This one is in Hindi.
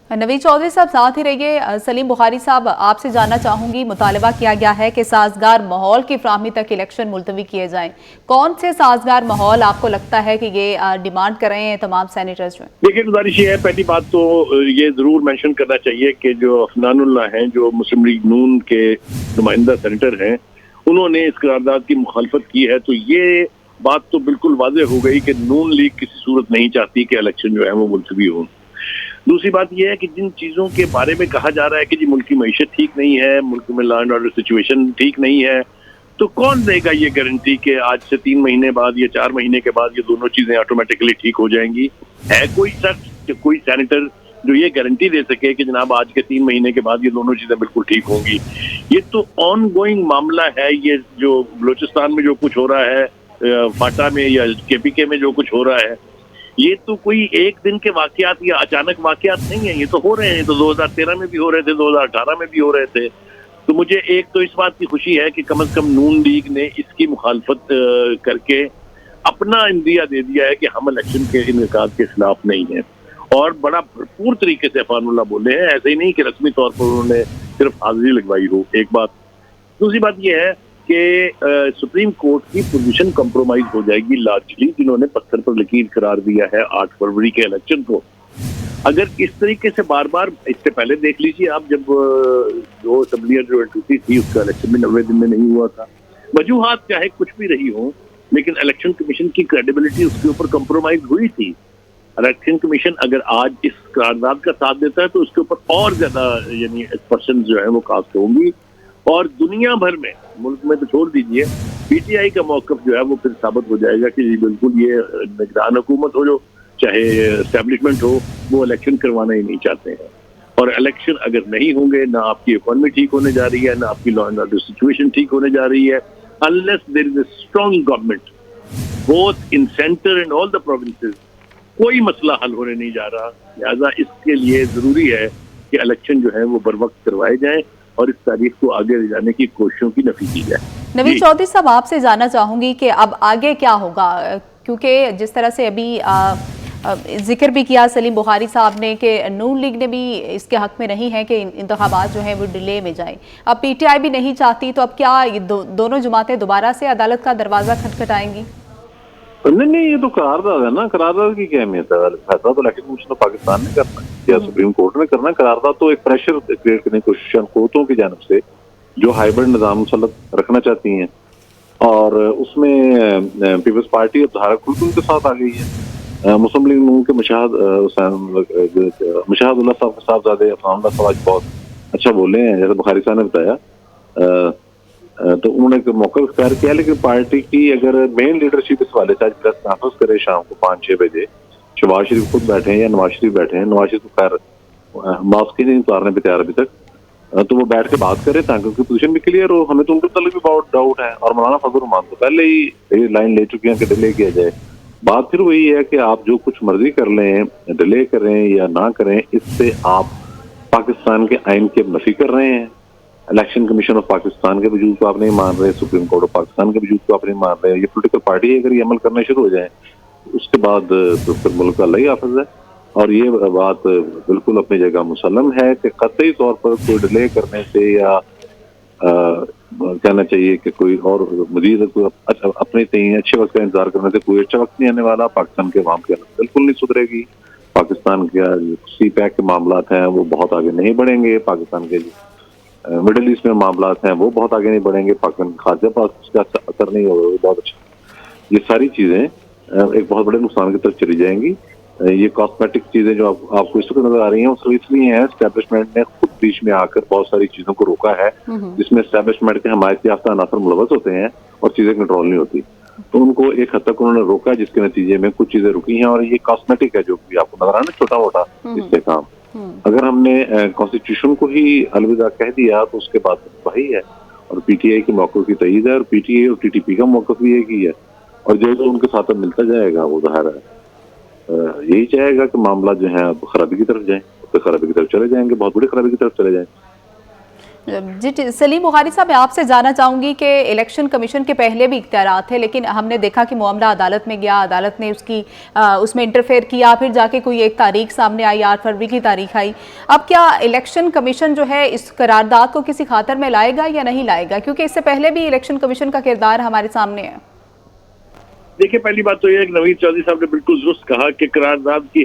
नवीद चौधरी साहब साथ ही रहिए। सलीम बुखारी साहब, आपसे जानना चाहूंगी, मुतालबा किया गया है कि साजगार माहौल की फराहमी तक इलेक्शन मुलतवी किए जाएं। कौन से साजगार माहौल आपको लगता है कि ये डिमांड कर रहे हैं तमाम सेनेटर्स में? देखिए, गुजारिश ये है, पहली बात तो ये जरूर मेंशन करना चाहिए कि जो अफनानुल्लाह हैं, जो मुस्लिम लीग नून के नुमाइंदा सेनेटर हैं, उन्होंने इस करारदाद की मुखालफत की है। तो ये बात तो बिल्कुल वाज़ेह हो गई कि नून लीग किसी सूरत नहीं चाहती कि इलेक्शन जो है वो मुलतवी हो। दूसरी बात यह है कि जिन चीज़ों के बारे में कहा जा रहा है कि जी मुल्क की मईशत ठीक नहीं है, मुल्क में लॉ एंड ऑर्डर सिचुएशन ठीक नहीं है, तो कौन देगा ये गारंटी कि आज से 3 महीने बाद या 4 महीने के बाद ये दोनों चीजें ऑटोमेटिकली ठीक हो जाएंगी? है कोई शख्स, कोई सेनेटर जो ये गारंटी दे सके कि जनाब आज के 3 महीने के बाद ये दोनों चीजें बिल्कुल ठीक होंगी? ये तो ऑन गोइंग मामला है। ये जो बलोचिस्तान में जो कुछ हो रहा है, फाटा में या केपीके में जो कुछ हो रहा है, ये तो कोई एक दिन के वाकयात या अचानक वाकयात नहीं है। ये तो हो रहे हैं, तो 2013 में भी हो रहे थे, 2018 में भी हो रहे थे। तो मुझे एक तो इस बात की खुशी है कि कम से कम नून लीग ने इसकी मुखालफत करके अपना इंदिया दे दिया है कि हम इलेक्शन के इनेकाद के खिलाफ नहीं है, और बड़ा भरपूर तरीके से अफानुल्लाह बोले हैं। ऐसे ही नहीं कि रस्मी तौर पर उन्होंने सिर्फ हाजिरी लगवाई हो, एक बात। दूसरी बात यह है कि सुप्रीम कोर्ट की पोजीशन कंप्रोमाइज हो जाएगी लार्जली, जिन्होंने पत्थर पर लकीर करार दिया है 8 फरवरी के इलेक्शन को। अगर इस तरीके से बार बार, इससे पहले देख लीजिए आप, जब जो असम्बलियां जो टूटी थी उसका इलेक्शन भी 90 दिन में नहीं हुआ था। वजूहात चाहे कुछ भी रही हो, लेकिन इलेक्शन कमीशन की क्रेडिबिलिटी उसके ऊपर कंप्रोमाइज हुई थी। इलेक्शन कमीशन अगर आज इस करारदाद का साथ देता है तो उसके ऊपर और ज्यादा यानी पर्सन जो है वो कास्ट होंगी, और दुनिया भर में, मुल्क में तो छोड़ दीजिए, पीटीआई का मौकफ जो है वो फिर साबित हो जाएगा कि बिल्कुल ये निगरान हुकूमत हो, जो चाहे एस्टेब्लिशमेंट हो, वो इलेक्शन करवाना ही नहीं चाहते हैं। और इलेक्शन अगर नहीं होंगे, ना आपकी इकोनॉमी ठीक होने जा रही है, ना आपकी लॉ एंड ऑर्डर सिचुएशन ठीक होने जा रही है, unless there is a strong government both in centre and all the provinces, कोई मसला हल होने नहीं जा रहा। लिहाजा इसके लिए जरूरी है कि इलेक्शन जो है वो बर वक्त करवाए जाएं और इस तारीख को आगे ले जाने की कोशिशों की नफी की जाए। नवीद चौधरी साहब, आपसे जानना चाहूंगी कि अब आगे क्या होगा, क्योंकि जिस तरह से अभी जिक्र भी किया सलीम बुखारी साहब ने कि नून लीग ने भी इसके हक में नहीं है कि इंतखाबात जो हैं वो डिले में जाए। अब पीटीआई भी नहीं चाहती, तो अब क्या ये दोनों जमातें दोबारा से अदालत का दरवाजा खटखटाएंगी? नहीं, ये तो करारदाद है ना। करारदाद की क्या अहमियत है? फैसला तो इलेक्शन कमीशन ऑफ पाकिस्तान ने करना है या सुप्रीम कोर्ट ने करना है। करारदाद तो एक प्रेशर क्रिएट करने की कोशिश हुकूमतों की जानिब से जो हाइब्रिड निजाम मुसल्लत रखना चाहती हैं, और उसमें पीपल्स पार्टी अब धारा खुल के साथ आ गई है। मुस्लिम लीग नून के मुशाहदुल्लाह साहबजादे अफनानुल्लाह साहब आज बहुत अच्छा बोले हैं, जैसे बुखारी साहब ने बताया। तो उन्होंने मौका इख्तियार किया, लेकिन पार्टी की अगर मेन लीडरशिप इस वाले से आज प्रेस कॉन्फ्रेंस करे शाम को 5-6 बजे, शहबाज शरीफ खुद बैठे हैं या नवाज शरीफ बैठे हैं, नवाज शरीफ को खैर मास्क ही नहीं उतारने पे तैयार अभी तक, तो वो बैठ के बात करें ताकि उनकी पोजीशन भी क्लियर हो। हमें तो उनके मतलब भी बहुत डाउट है, और मौलाना फजल रहमान तो पहले ही लाइन ले चुके हैं कि डिले किया जाए। बात फिर वही है कि आप जो कुछ मर्जी कर लें, डिले करें या ना करें, इससे आप पाकिस्तान के आइन के नफी कर रहे हैं। इलेक्शन कमीशन ऑफ पाकिस्तान के वजूद को आप नहीं मान रहे, सुप्रीम कोर्ट ऑफ पाकिस्तान के वजूद को आप नहीं मान रहे। ये पोलिटिकल पार्टी अगर ये अमल करने शुरू हो जाए उसके बाद तो फिर मुल्क का अल्लाह ही हाफिज है। और ये बात बिल्कुल अपनी जगह मुसल्लम है कि कतई तौर पर कोई डिले करने से या कहना चाहिए कि कोई और मजीद अपने तय अच्छे वक्त का इंतजार करने से कोई अच्छा वक्त नहीं आने वाला। पाकिस्तान के अवाम की हालत बिल्कुल नहीं सुधरेगी। पाकिस्तान के सी पैक के मामला हैं वो बहुत आगे नहीं बढ़ेंगे। पाकिस्तान के मिडिल ईस्ट में मामला हैं वो बहुत आगे नहीं बढ़ेंगे। पाकिस्तान खाद्य पर उसका असर नहीं होगा, बहुत अच्छा। ये सारी चीजें एक बहुत बड़े नुकसान की तरफ चली जाएंगी। ये कॉस्मेटिक चीजें जो आपको इस वक्त नजर आ रही हैं, वो इसलिए है एस्टेब्लिशमेंट ने खुद बीच में आकर बहुत सारी चीजों को रोका है, जिसमें एस्टेब्लिशमेंट के हमायत याफ्ता अनासर मुलवस होते हैं और चीजें कंट्रोल नहीं होती। तो उनको एक हद तक उन्होंने रोका, जिसके नतीजे में कुछ चीजें रुकी हैं। और ये कॉस्मेटिक है जो भी आपको नजर आ रहा है, छोटा मोटा इससे काम। अगर हमने कॉन्स्टिट्यूशन को ही अलविदा कह दिया तो उसके बाद वही है। और पीटीआई के मौक़िफ़ की तईद है, और पीटीआई और टीटीपी का मौक़िफ़ भी एक ही है। और जो उनके साथ मिलता जाएगा वो ज़ाहिर है यही चाहेगा कि मामला जो है खराबी की तरफ जाए, तो खराबी की तरफ चले जाएंगे, बहुत बड़ी खराबी की तरफ चले जाएंगे। जी सलीम बुखारी साहब, मैं आपसे जानना चाहूंगी कि इलेक्शन कमीशन के पहले भी इख्तियारात थे, लेकिन हमने देखा कि मामला अदालत में गया, अदालत ने उसमें इंटरफेयर किया, फिर जाके कोई एक तारीख सामने आई, 8 फरवरी की तारीख आई। अब क्या इलेक्शन कमीशन जो है इस करारदाद को किसी खातर में लाएगा या नहीं लाएगा, क्योंकि इससे पहले भी इलेक्शन कमीशन का किरदार हमारे सामने है। देखिए, पहली बात तो यह है कि नवीद चौधरी साहब ने बिल्कुल दुरुस्त कहा कि करारदाद की